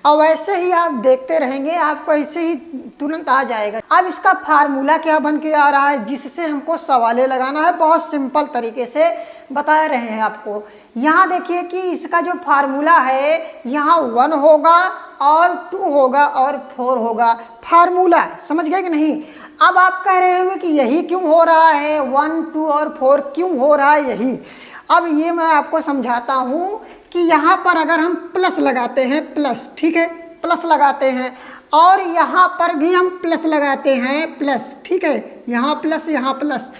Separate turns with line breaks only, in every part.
और वैसे ही आप देखते रहेंगे, आपको ऐसे ही तुरंत आ जाएगा। अब इसका फार्मूला क्या बन के आ रहा है जिससे हमको सवाले लगाना है, बहुत सिंपल तरीके से बता रहे हैं आपको। यहाँ देखिए कि इसका जो फार्मूला है, यहाँ 1 होगा और 2 होगा और 4 होगा, फार्मूला, समझ गए कि नहीं। अब आप कह रहे होंगे कि यही क्यों हो रहा है, 1, 2 और 4 क्यों हो रहा है यही। अब ये मैं आपको समझाता हूँ कि यहाँ पर अगर हम प्लस लगाते हैं, प्लस, ठीक है, प्लस लगाते हैं, और यहाँ पर भी हम प्लस लगाते हैं, प्लस, ठीक है, यहाँ प्लस,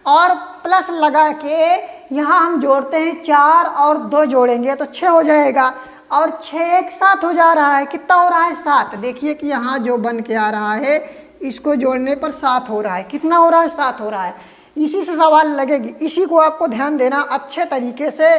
और प्लस लगा के यहाँ हम जोड़ते हैं 4 और 2 जोड़ेंगे तो 6 हो जाएगा, और 6 एक साथ हो जा रहा है, कितना हो रहा है 7। देखिए कि यहाँ जो बन के आ रहा है इसको जोड़ने पर 7 हो रहा है, कितना हो रहा है 7 हो रहा है। इसी से सवाल लगेगी, इसी को आपको ध्यान देना अच्छे तरीके से,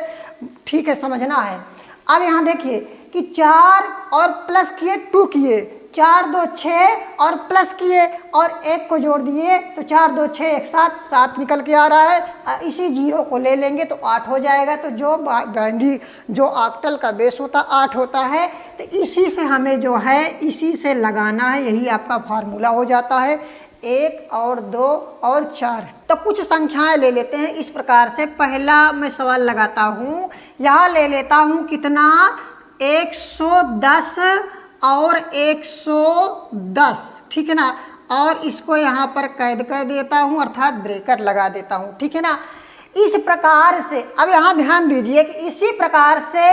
ठीक है, समझना है। अब यहाँ देखिए कि 4 और प्लस किए 2 किए, 4 2 6 और प्लस किए और 1 को जोड़ दिए तो 4 2 6 एक साथ 7 निकल के आ रहा है। इसी 0 को ले लेंगे तो 8 हो जाएगा। तो जो बाइनरी जो ऑक्टल का बेस होता 8 होता है, तो इसी से हमें जो है इसी से लगाना है, यही आपका फार्मूला हो जाता है। 1 और 2 और 4। तो कुछ संख्याएं ले लेते हैं इस प्रकार से। पहला मैं सवाल लगाता हूँ, यहाँ ले लेता हूँ कितना, 110 और 110, ठीक है ना, और इसको यहाँ पर कैद कर देता हूँ, अर्थात ब्रेकर लगा देता हूँ, ठीक है ना। इस प्रकार से अब यहाँ ध्यान दीजिए कि इसी प्रकार से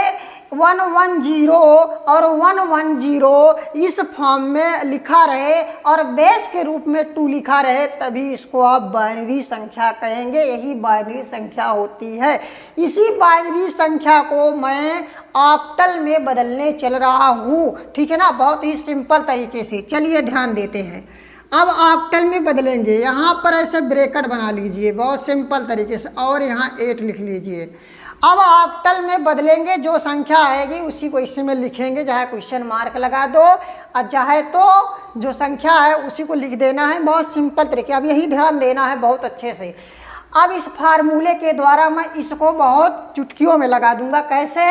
110 और 110 इस फॉर्म में लिखा रहे और बेस के रूप में 2 लिखा रहे, तभी इसको आप बाइनरी संख्या कहेंगे। यही बाइनरी संख्या होती है। इसी बाइनरी संख्या को मैं ऑक्टल में बदलने चल रहा हूँ, ठीक है ना, बहुत ही सिंपल तरीके से। चलिए ध्यान देते हैं। अब ऑक्टल में बदलेंगे, यहाँ पर ऐसे ब्रैकेट बना लीजिए बहुत सिंपल तरीके से, और यहाँ 8 लिख लीजिए। अब ऑक्टल में बदलेंगे, जो संख्या आएगी उसी को इसमें लिखेंगे, चाहे क्वेश्चन मार्क लगा दो और चाहे तो जो संख्या है उसी को लिख देना है, बहुत सिंपल तरीके। अब यही ध्यान देना है बहुत अच्छे से। अब इस फार्मूले के द्वारा मैं इसको बहुत चुटकियों में लगा दूंगा। कैसे,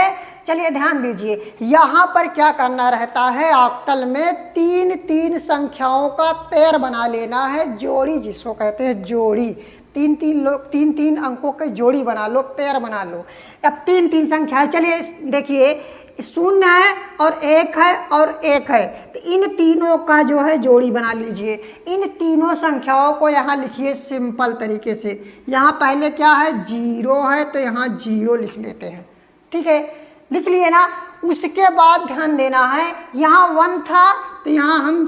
चलिए ध्यान दीजिए। यहाँ पर क्या करना रहता है, ऑक्टल में 3 संख्याओं का पेयर बना लेना है, जोड़ी जिसको कहते हैं जोड़ी। 3 अंकों की जोड़ी बना लो, पेयर बना लो। अब 3 संख्या, चलिए देखिए 0 है और 1 है और 1 है, तो इन तीनों का जो है जोड़ी बना लीजिए। इन तीनों संख्याओं को यहाँ लिखिए सिंपल तरीके से। यहाँ पहले क्या है, 0 है तो यहाँ 0 लिख लेते हैं, ठीक है, लिख लिए ना। उसके बाद ध्यान देना है, यहाँ 1 था तो यहाँ हम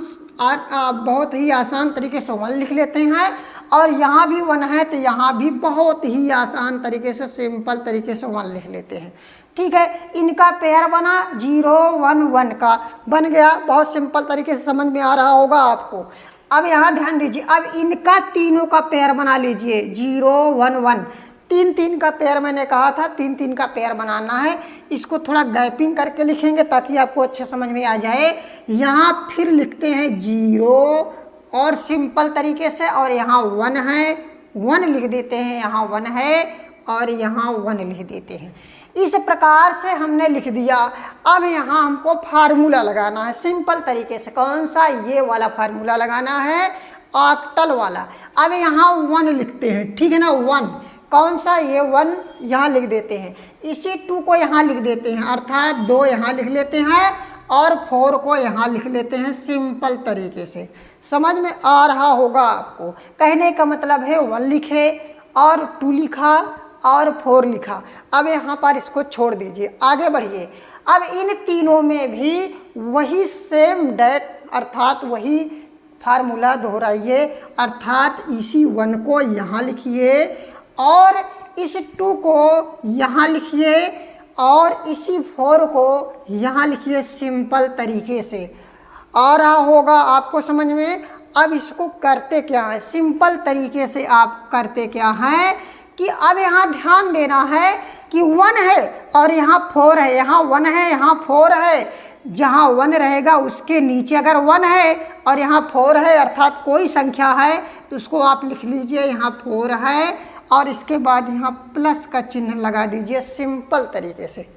बहुत ही आसान तरीके से 1 लिख लेते हैं, और यहाँ भी 1 है तो यहाँ भी बहुत ही आसान तरीके से सिंपल तरीके से 1 लिख लेते हैं, ठीक है। इनका पेयर बना 0 1 1 का बन गया, बहुत सिंपल तरीके से समझ में आ रहा होगा आपको। अब यहाँ ध्यान दीजिए, अब इनका तीनों का पेयर बना लीजिए, 0 1 1। 3 का पेयर मैंने कहा था, 3 का पेयर बनाना है। इसको थोड़ा गैपिंग करके लिखेंगे ताकि आपको अच्छे समझ में आ जाए। यहाँ फिर लिखते हैं 0 और सिंपल तरीके से, और यहाँ 1 है, 1 लिख देते हैं, यहाँ 1 है और यहाँ 1 लिख देते हैं। इस प्रकार से हमने लिख दिया। अब यहाँ हमको फार्मूला लगाना है सिंपल तरीके से। कौन सा, ये वाला फार्मूला लगाना है, ऑक्टल वाला। अब यहाँ 1 लिखते हैं, ठीक है ना, 1 कौन सा, ये 1 यहाँ लिख देते हैं। इसी 2 को यहाँ लिख देते हैं, अर्थात 2 यहाँ लिख लेते हैं और 4 को यहाँ लिख लेते हैं सिंपल तरीके से। समझ में आ रहा होगा आपको। कहने का मतलब है 1 लिखे और 2 लिखा और 4 लिखा। अब यहाँ पर इसको छोड़ दीजिए, आगे बढ़िए। अब इन तीनों में भी वही सेम डेट अर्थात वही फार्मूला दोहराइए, अर्थात इसी 1 को यहाँ लिखिए और इस 2 को यहाँ लिखिए और इसी 4 को यहाँ लिखिए सिंपल तरीके से। आ रहा होगा आपको समझ में। अब इसको करते क्या है, सिंपल तरीके से आप करते क्या है कि अब यहाँ ध्यान देना है कि 1 है और यहाँ 4 है, यहाँ 1 है यहाँ 4 है। जहाँ 1 रहेगा उसके नीचे अगर 1 है और यहाँ 4 है अर्थात कोई संख्या है तो उसको आप लिख लीजिए यहाँ 4 है और इसके बाद यहाँ प्लस का चिन्ह लगा दीजिए सिंपल तरीके से।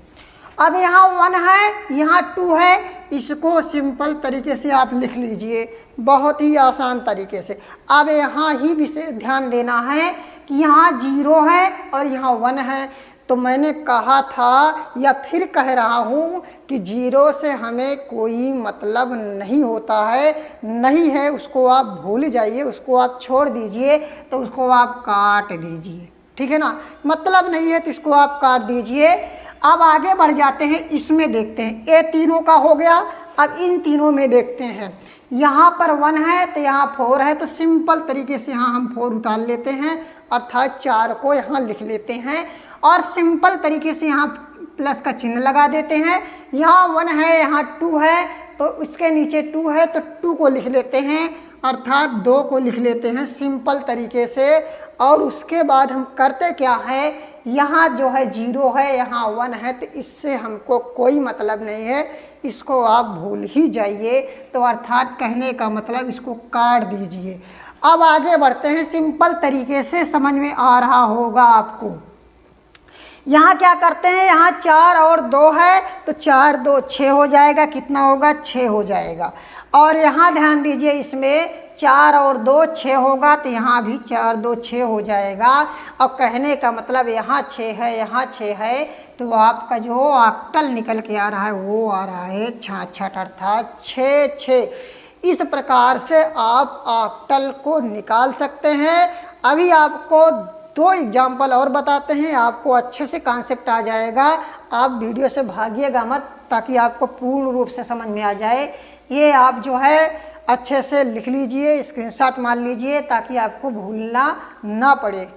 अब यहाँ 1 है, यहाँ 2 है, इसको सिंपल तरीके से आप लिख लीजिए, बहुत ही आसान तरीके से। अब यहाँ ही विशेष ध्यान देना है कि यहाँ 0 है और यहाँ 1 है। तो मैंने कहा था या फिर कह रहा हूँ कि 0 से हमें कोई मतलब नहीं होता है, नहीं है, उसको आप भूल जाइए, उसको आप छोड़ दीजिए, तो उसको आप काट दीजिए, ठीक है ना। मतलब नहीं है तो इसको आप काट दीजिए। अब आगे बढ़ जाते हैं, इसमें देखते हैं, ये तीनों का हो गया। अब इन तीनों में देखते हैं, यहाँ पर 1 है तो यहाँ 4 है, तो सिंपल तरीके से यहाँ हम 4 उतार लेते हैं, अर्थात 4 को यहाँ लिख लेते हैं और सिंपल तरीके से यहाँ प्लस का चिन्ह लगा देते हैं। यहाँ 1 है, यहाँ 2 है, तो इसके नीचे 2 है तो 2 को लिख लेते हैं, अर्थात 2 को लिख लेते हैं सिंपल तरीके से। और उसके बाद हम करते क्या है, यहाँ जो है 0 है, यहाँ 1 है, तो इससे हमको कोई मतलब नहीं है, इसको आप भूल ही जाइए। तो अर्थात कहने का मतलब इसको काट दीजिए। अब आगे बढ़ते हैं, सिंपल तरीके से समझ में आ रहा होगा आपको। यहाँ क्या करते हैं, यहाँ 4 और 2 है, तो 4 2 6 हो जाएगा, कितना होगा, 6 हो जाएगा। और यहाँ ध्यान दीजिए, इसमें 4 और 2 6 होगा, तो यहाँ भी 4 2 6 हो जाएगा। और कहने का मतलब यहाँ 6 है, यहाँ 6 है, तो आपका जो ऑक्टल निकल के आ रहा है वो आ रहा है 66, अर्थात 6 6। इस प्रकार से आप ऑक्टल को निकाल सकते हैं। अभी आपको 2 एग्जाम्पल और बताते हैं, आपको अच्छे से कॉन्सेप्ट आ जाएगा। आप वीडियो से भागिएगा मत, ताकि आपको पूर्ण रूप से समझ में आ जाए। ये आप जो है अच्छे से लिख लीजिए, स्क्रीनशॉट मार लीजिए, ताकि आपको भूलना ना पड़े।